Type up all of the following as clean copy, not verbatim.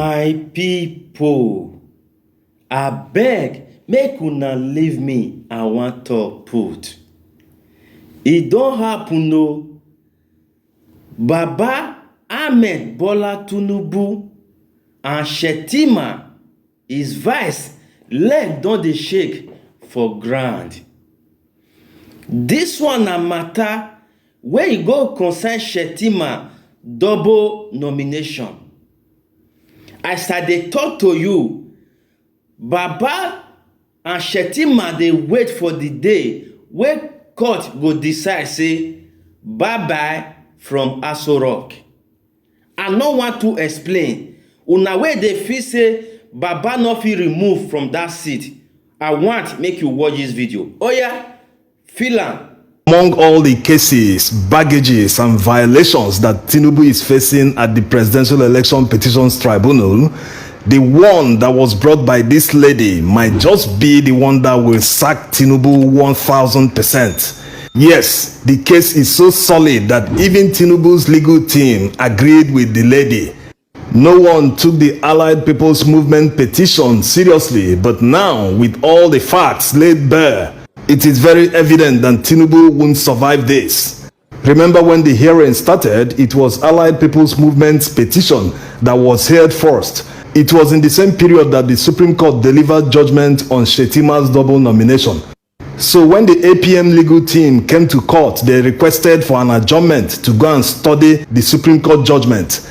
My people, abeg make una leave me, I wan talk put. E don happen o. Baba Ahmed Bola Tinubu and Shettima, his vice, leg don dey shake for ground. Dis one na matter wey e go concern Shettima double nomination. As I dey talk to you, Baba and Shettima dey wait for the day wey court go decide say bye-bye from Aso Rock. I no want to explain. Una wey dey feel say Baba no fit remove from that seat, I want make you watch this video. Oya, feel am. Among all the cases, baggages, and violations that Tinubu is facing at the Presidential Election Petitions Tribunal, the one that was brought by this lady might just be the one that will sack Tinubu 1000%. Yes, the case is so solid that even Tinubu's legal team agreed with the lady. No one took the Allied People's Movement petition seriously, but now, with all the facts laid bare, it is very evident that Tinubu won't survive this. Remember, when the hearing started, it was Allied People's Movement's petition that was heard first. It was in the same period that the Supreme Court delivered judgment on Shettima's double nomination. So when the APM legal team came to court, they requested for an adjournment to go and study the Supreme Court judgment.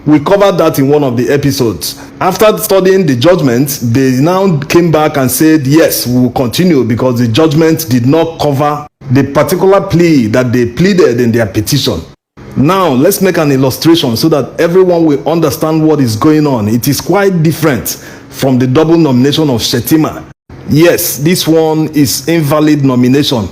We covered that in one of the episodes. After studying the judgment, they now came back and said, yes, we will continue because the judgment did not cover the particular plea that they pleaded in their petition. Now, let's make an illustration so that everyone will understand what is going on. It is quite different from the double nomination of Shettima. Yes, this one is invalid nomination.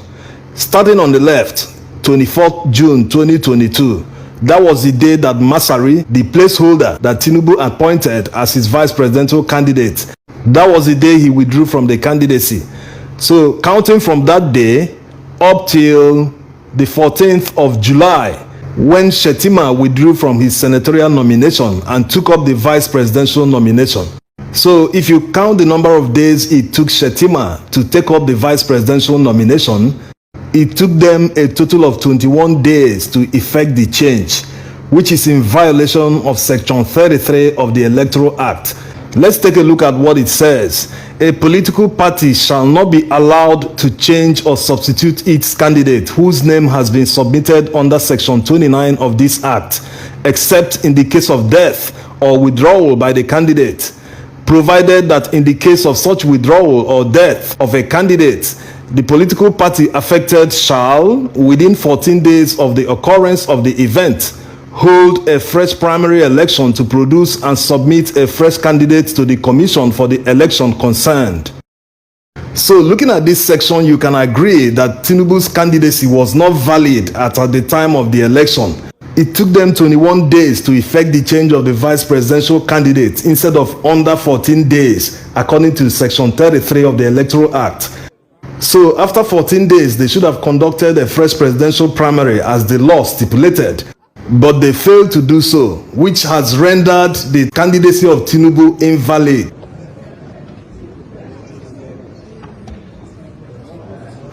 Starting on the left, 24th June 2022. That was the day that Masari, the placeholder that Tinubu appointed as his vice presidential candidate, that was the day he withdrew from the candidacy. So counting from that day up till the 14th of July, when Shettima withdrew from his senatorial nomination and took up the vice presidential nomination. So if you count the number of days it took Shettima to take up the vice presidential nomination, it took them a total of 21 days to effect the change, which is in violation of Section 33 of the Electoral Act. Let's take a look at what it says. A political party shall not be allowed to change or substitute its candidate whose name has been submitted under Section 29 of this Act, except in the case of death or withdrawal by the candidate, provided that in the case of such withdrawal or death of a candidate, the political party affected shall, within 14 days of the occurrence of the event, hold a fresh primary election to produce and submit a fresh candidate to the commission for the election concerned. So looking at this section, you can agree that Tinubu's candidacy was not valid at the time of the election. It took them 21 days to effect the change of the vice presidential candidate instead of under 14 days, according to Section 33 of the Electoral Act. So after 14 days, they should have conducted a fresh presidential primary as the law stipulated. But they failed to do so, which has rendered the candidacy of Tinubu invalid.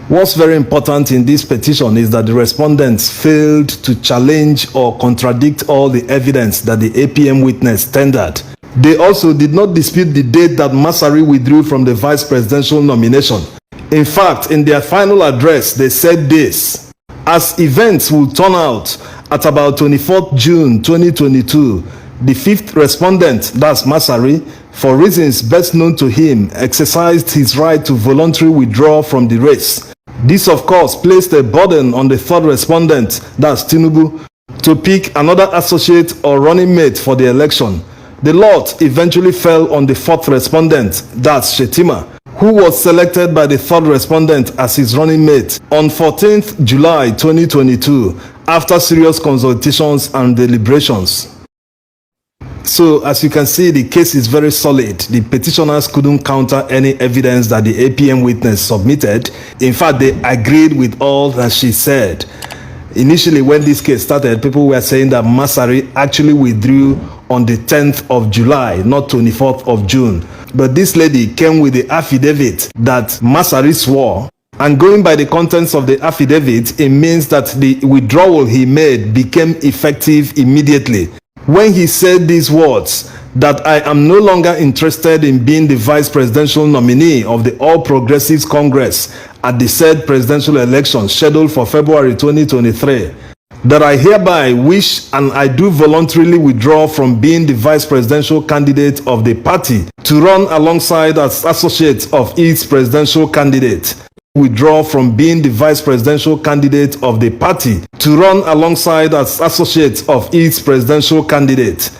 What's very important in this petition is that the respondents failed to challenge or contradict all the evidence that the APM witness tendered. They also did not dispute the date that Masari withdrew from the vice presidential nomination. In fact, in their final address, they said this: as events will turn out at about 24th June 2022, the fifth respondent, that's Masari, for reasons best known to him, exercised his right to voluntarily withdraw from the race. This, of course, placed a burden on the third respondent, that's Tinubu, to pick another associate or running mate for the election. The lot eventually fell on the fourth respondent, that's Shettima, who was selected by the third respondent as his running mate on 14th July 2022 after serious consultations and deliberations. So as you can see, the case is very solid. The petitioners couldn't counter any evidence that the APM witness submitted. In fact, they agreed with all that she said. Initially, when this case started, people were saying that Masari actually withdrew on the 10th of July, not 24th of June. But this lady came with the affidavit that Masari swore. And going by the contents of the affidavit, it means that the withdrawal he made became effective immediately. When he said these words, that I am no longer interested in being the vice presidential nominee of the All Progressives Congress at the said presidential election scheduled for February 2023, that I hereby wish and I do voluntarily withdraw from being the vice presidential candidate of the party to run alongside as associate of its presidential candidate. Withdraw from being the vice presidential candidate of the party to run alongside as associate of its presidential candidate.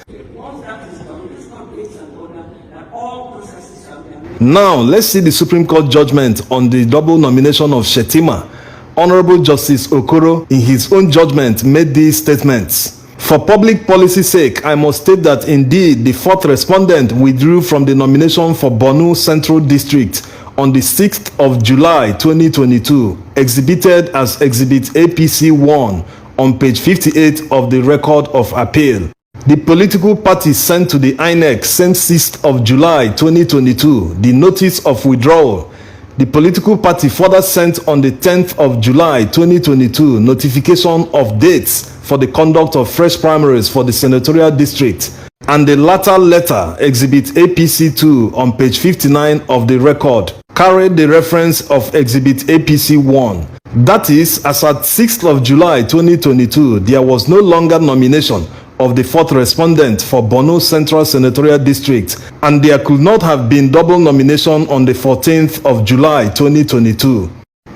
Now, let's see the Supreme Court judgment on the double nomination of Shettima. Honorable Justice Okoro, in his own judgment, made these statements. For public policy's sake, I must state that indeed the fourth respondent withdrew from the nomination for Borno Central District on the 6th of July 2022, exhibited as Exhibit APC 1 on page 58 of the Record of Appeal. The political party sent to the INEC since 6th of July 2022 the notice of withdrawal. The political party further sent on the 10th of July 2022 notification of dates for the conduct of fresh primaries for the senatorial district, and the latter letter, Exhibit APC 2 on page 59 of the record, carried the reference of Exhibit APC 1. That is, as at 6th of July 2022, there was no longer nomination of the fourth respondent for Borno Central Senatorial District, and there could not have been double nomination on the 14th of July 2022.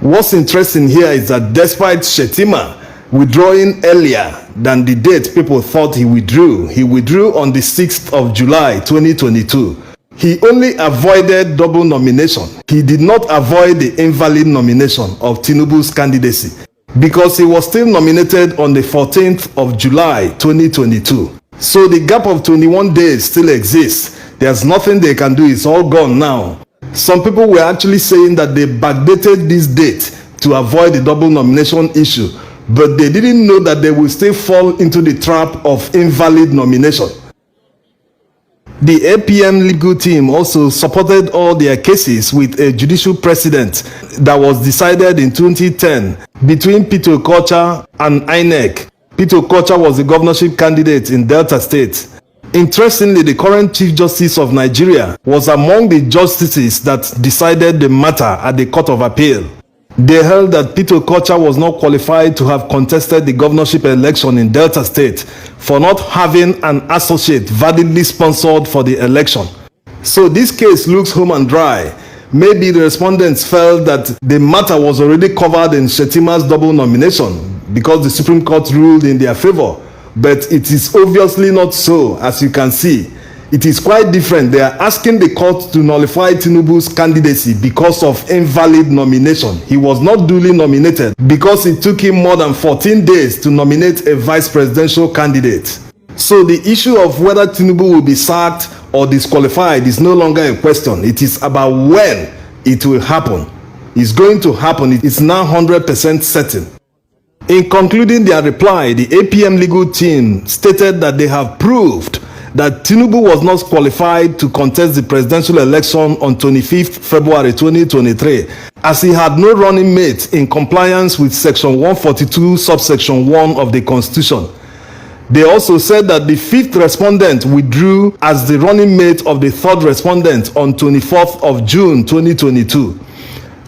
What's interesting here is that despite Shettima withdrawing earlier than the date people thought he withdrew on the 6th of July 2022. He only avoided double nomination. He did not avoid the invalid nomination of Tinubu's candidacy, because he was still nominated on the 14th of July 2022. So the gap of 21 days still exists. There's nothing they can do. It's all gone now. Some people were actually saying that they backdated this date to avoid the double nomination issue, but they didn't know that they will still fall into the trap of invalid nomination. The APM legal team also supported all their cases with a judicial precedent that was decided in 2010 between Peter Okocha and INEC. Peter Okocha was the governorship candidate in Delta State. Interestingly, the current Chief Justice of Nigeria was among the justices that decided the matter at the Court of Appeal. They held that Peter Okocha was not qualified to have contested the governorship election in Delta State for not having an associate validly sponsored for the election. So this case looks home and dry. Maybe the respondents felt that the matter was already covered in Shettima's double nomination because the Supreme Court ruled in their favor. But it is obviously not so, as you can see. It is quite different. They are asking the court to nullify Tinubu's candidacy because of invalid nomination. He was not duly nominated because it took him more than 14 days to nominate a vice presidential candidate. So the issue of whether Tinubu will be sacked or disqualified is no longer a question. It is about when it will happen. It's going to happen. It's now 100% certain. In concluding their reply, the APM legal team stated that they have proved that Tinubu was not qualified to contest the presidential election on 25th February 2023, as he had no running mate in compliance with Section 142, subsection 1 of the Constitution. They also said that the fifth respondent withdrew as the running mate of the third respondent on 24th of June 2022.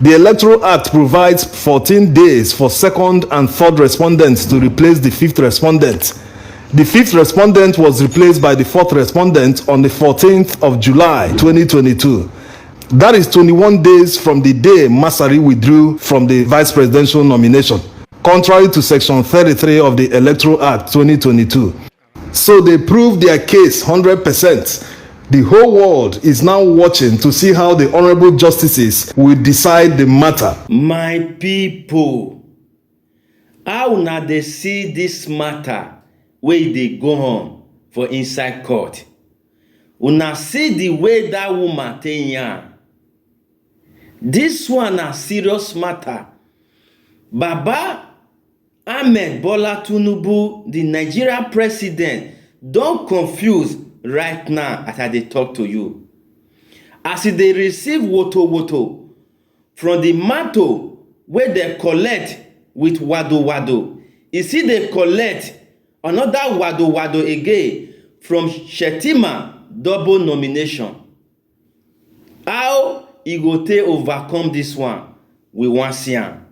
The Electoral Act provides 14 days for second and third respondents to replace the fifth respondent. The fifth respondent was replaced by the fourth respondent on the 14th of July 2022. That is 21 days from the day Masari withdrew from the vice presidential nomination, contrary to Section 33 of the Electoral Act 2022. So they proved their case 100%. The whole world is now watching to see how the honorable justices will decide the matter. My people, how now they see this matter where they go on for inside court? Una see the way that woman take yarn. This one a serious matter. Baba Ahmed Bola Tinubu, the Nigeria president, don confuse right now as I dey talk to you. As e dey receive woto from the mantle wey dem collect with wado, e still dey collect another wado again from Shettima double nomination. How e go take overcome this one? We wan see am.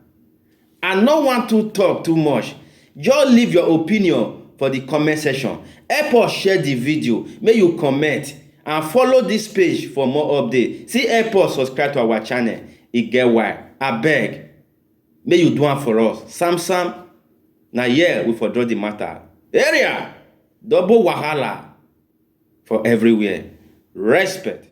I no want to talk too much. Just leave your opinion for the comment section. Help us share the video. Make you comment and follow this page for more updates. See, help us subscribe to our channel. E get why. Abeg, make you do am for us. Sam, na here we for draw the matter. Area, double wahala for everywhere. Respect.